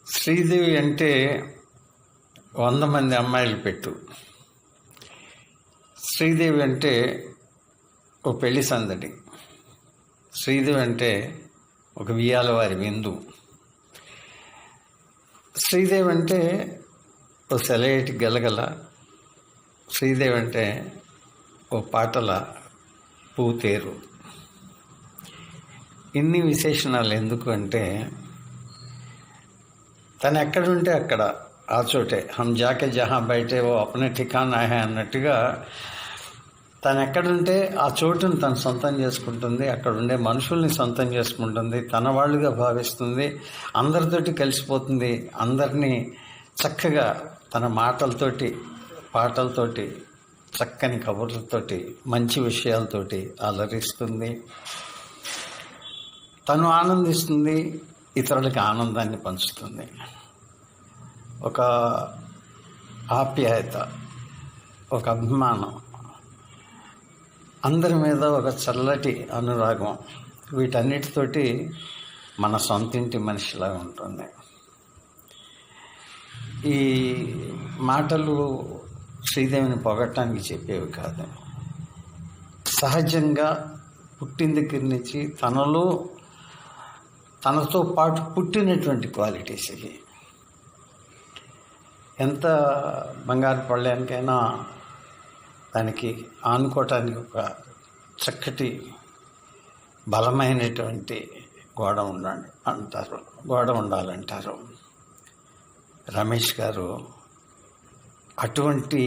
శ్రీదేవి అంటే 100 మంది అమ్మాయిలు పెట్టు. శ్రీదేవి అంటే ఓ పెళ్లి సందడి. శ్రీదేవి అంటే ఒక వియ్యాల వారి విందు. శ్రీదేవి అంటే ఓ సెలయేటి గలగల. శ్రీదేవి అంటే ఓ పాటల పూతేరు. ఇన్ని విశేషణాలు ఎందుకు అంటే, తను ఎక్కడుంటే అక్కడ ఆ చోటే హమ్ జాకే జహా బయటే ఓ అప్నే ఠికానా హై అన్నట్టుగా తను ఎక్కడుంటే ఆ చోటును తను సొంతం చేసుకుంటుంది. అక్కడ ఉండే మనుషుల్ని సొంతం చేసుకుంటుంది. తన వాళ్ళుగా భావిస్తుంది. అందరితోటి కలిసిపోతుంది. అందరినీ చక్కగా తన మాటలతోటి, పాటలతోటి, చక్కని కబుర్లతోటి, మంచి విషయాలతోటి అలరిస్తుంది. తను ఆనందిస్తుంది, ఇతరులకి ఆనందాన్ని పంచుతుంది. ఒక ఆప్యాయత, ఒక అభిమానం, అందరి మీద ఒక చల్లటి అనురాగం, వీటన్నిటితోటి మన సొంతింటి మనిషిలా ఉంటుంది. ఈ మాటలు శ్రీదేవిని పొగట్టడానికి చెప్పేవి కాదు. సహజంగా పుట్టిన దగ్గర నుంచి తనతో పాటు పుట్టినటువంటి క్వాలిటీస్ ఇవి. ఎంత బంగారు పళ్ళానికైనా దానికి ఆనుకోవటానికి ఒక చక్కటి బలమైనటువంటి గోడ ఉండాలంటారు. రమేష్ గారు అటువంటి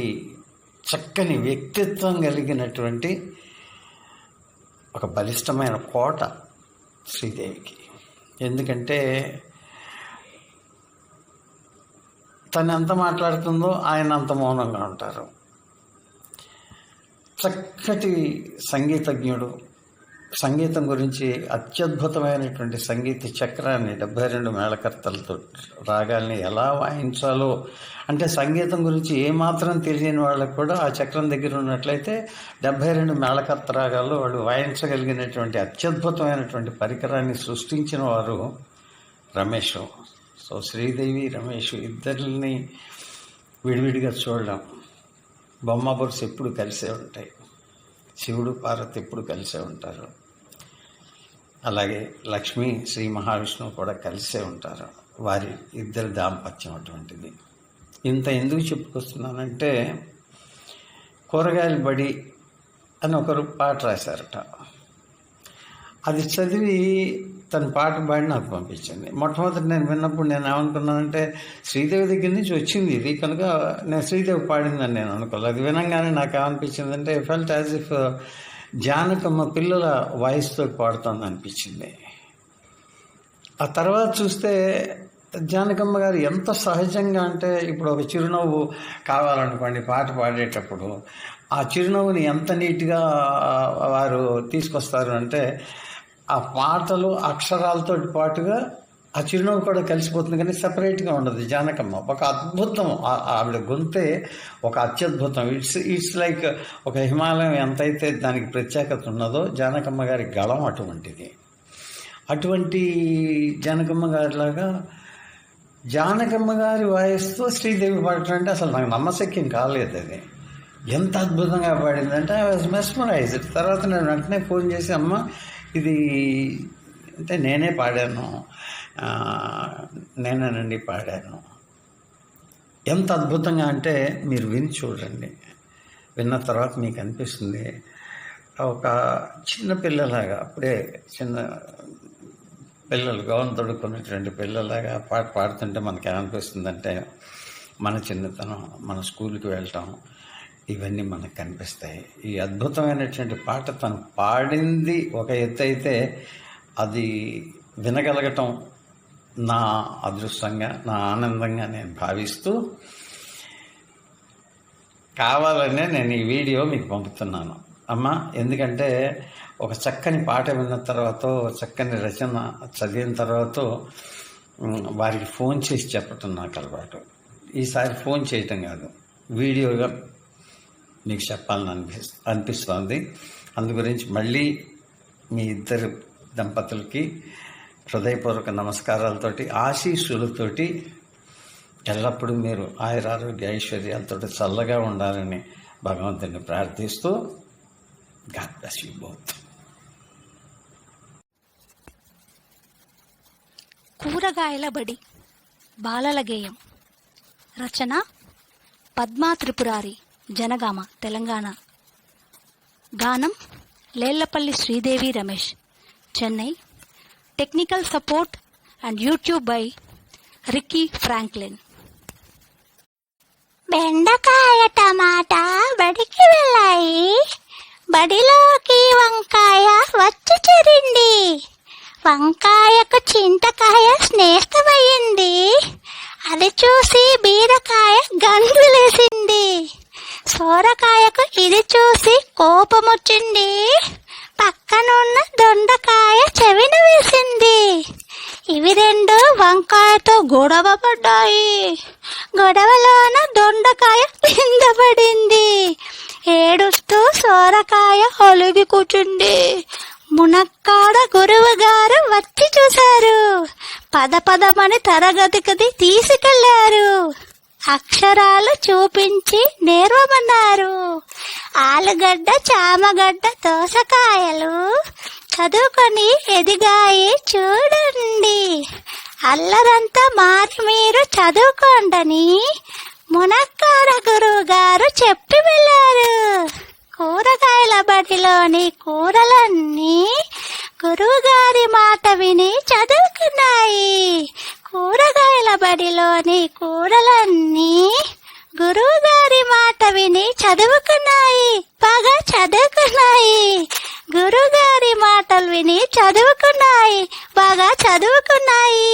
చక్కని వ్యక్తిత్వం కలిగినటువంటి ఒక బలిష్టమైన కోట శ్రీదేవికి. ఎందుకంటే తను ఎంత మాట్లాడుతుందో ఆయన అంత మౌనంగా ఉంటారు. చక్కటి సంగీతజ్ఞుడు. సంగీతం గురించి అత్యద్భుతమైనటువంటి సంగీత చక్రాన్ని 72 మేళకర్తలతో రాగాల్ని ఎలా వాయించాలో, అంటే సంగీతం గురించి ఏమాత్రం తెలియని వాళ్ళకు కూడా ఆ చక్రం దగ్గర ఉన్నట్లయితే 72 మేళకర్త రాగాల్లో వాళ్ళు వాయించగలిగినటువంటి అత్యద్భుతమైనటువంటి పరికరాన్ని సృష్టించిన వారు రమేష్. సో శ్రీదేవి, రమేష్ ఇద్దరిని విడివిడిగా చూడడం. బొమ్మ బొరుసు ఎప్పుడు కలిసే ఉంటాయి. శివుడు, పార్వతి ఎప్పుడు కలిసే ఉంటారు. అలాగే లక్ష్మీ, శ్రీ మహావిష్ణువు కూడా కలిసే ఉంటారు. వారి ఇద్దరి దాంపత్యం అటువంటిది. ఇంత ఎందుకు చెప్పుకొస్తున్నానంటే, కూరగాయల బడి అని ఒకరు పాట రాశారట. అది చదివి తన పాట పాడి నాకు పంపించింది. మొట్టమొదటి నేను విన్నప్పుడు నేను ఏమనుకున్నానంటే, శ్రీదేవి దగ్గర నుంచి వచ్చింది ఇది కనుక నేను శ్రీదేవి పాడిందని నేను అనుకోలేదు. అది వినంగానే నాకు ఏమనిపించిందంటే, ఫెల్ట్ యాజ్ ఇఫ్ జానకమ్మ పిల్లల వాయిస్తో పాడుతుంది అనిపించింది. ఆ తర్వాత చూస్తే జానకమ్మ గారు ఎంత సహజంగా, అంటే ఇప్పుడు ఒక చిరునవ్వు కావాలనుకోండి పాట పాడేటప్పుడు, ఆ చిరునవ్వుని ఎంత నీట్గా వారు తీసుకొస్తారు అంటే, ఆ పాటలు అక్షరాలతో పాటుగా ఆ చిరునవ్వు కూడా కలిసిపోతుంది, కానీ సపరేట్గా ఉండదు. జానకమ్మ ఒక అద్భుతం. ఆవిడ గొంతే ఒక అత్యద్భుతం. ఇట్స్ లైక్ ఒక హిమాలయం ఎంతైతే దానికి ప్రత్యేకత ఉన్నదో, జానకమ్మ గారి గళం అటువంటిది. అటువంటి జానకమ్మ గారిలాగా జానకమ్మ గారి వాయిస్తో శ్రీదేవి పాడటం అంటే అసలు నాకు నమ్మశక్యం కాలేదు. అది ఎంత అద్భుతంగా పాడిందంటే ఐ వాజ్ మెస్మరైజ్డ్. తర్వాత నేను వెంటనే ఫోన్ చేసి, అమ్మ ఇది అంటే నేనే పాడాను, నేనేనండి పాడాను. ఎంత అద్భుతంగా అంటే మీరు విని చూడండి. విన్న తర్వాత మీకు అనిపిస్తుంది ఒక చిన్న పిల్లలాగా, అప్పుడే చిన్న పిల్లలు గౌన్ తొడుక్కున్నటువంటి పిల్లలాగా పాట పాడుతుంటే మనకి ఏమనిపిస్తుందంటే, మన చిన్నతనం, మన స్కూల్కి వెళ్ళటం, ఇవన్నీ మనకు కనిపిస్తాయి. ఈ అద్భుతమైనటువంటి పాట తను పాడింది ఒక ఎత్తు అయితే, అది వినగలగటం నా అదృష్టంగా, నా ఆనందంగా నేను భావిస్తూ, కావాలనే నేను ఈ వీడియో మీకు పంపుతున్నాను అమ్మ. ఎందుకంటే ఒక చక్కని పాట విన్న తర్వాత, చక్కని రచన చదివిన తర్వాత వారికి ఫోన్ చేసి చెప్పటం నాకు అలవాటు. ఈసారి ఫోన్ చేయటం కాదు, వీడియోగా మీకు చెప్పాలని అనిపిస్తోంది. అందు గురించి మళ్ళీ మీ ఇద్దరు దంపతులకి హృదయపూర్వక నమస్కారాలతోటి, ఆశీస్సులతోటి ఎల్లప్పుడూ మీరు ఆయురారోగ్య ఐశ్వర్యాలతో చల్లగా ఉండాలని భగవంతుని ప్రార్థిస్తూ, గాడ్ బ్లెస్ యూ బోత్. కూరగాయల బడి బాలల గేయం. రచన పద్మా త్రిపురారి, జనగామ, తెలంగాణ. గానం Lellapalli Sridevi Ramesh, Chennai. Technical support and YouTube by Ricky Franklin. బెండకాయ టమాటా బడికి వెళ్ళాయి, బడిలోకి వంకాయ వచ్చి చేరింది. వంకాయకు చింతకాయ స్నేహమయ్యింది, అది చూసి బీరకాయ గంతులేసింది. సోరకాయకు ఇది చూసి కోపమొచ్చింది, పక్కనున్న దొండకాయ చెవిన వేసింది. ఇవి రెండు వంకాయతో గొడవ పడ్డాయి, గొడవలోన దొండకాయ కింద పడింది. ఏడుస్తూ సోరకాయ ఒలిగి కూర్చుంది. మునక్కాడ గురువు గారు వచ్చి చూశారు, పదమని తరగతికి తీసుకెళ్లారు. అక్షరాలు చూపించి నేర్వమన్నారు. ఆలుగడ్డ, చామగడ్డ, దోసకాయలు చదువుకొని ఎదిగాయి చూడండి. అల్లరంతా మారి మీరు చదువుకోండని మునక్కాడ గురువు గారు చెప్పి వెళ్ళారు. కూరగాయల బడిలోని కూరలన్నీ గురువుగారి మాట విని చదువుకున్నాయి. కూరగాయల బడిలోని కూరలన్నీ గురువుగారి మాట విని చదువుకున్నాయి, బాగా చదువుకున్నాయి. గురువుగారి మాటలు విని చదువుకున్నాయి, బాగా చదువుకున్నాయి.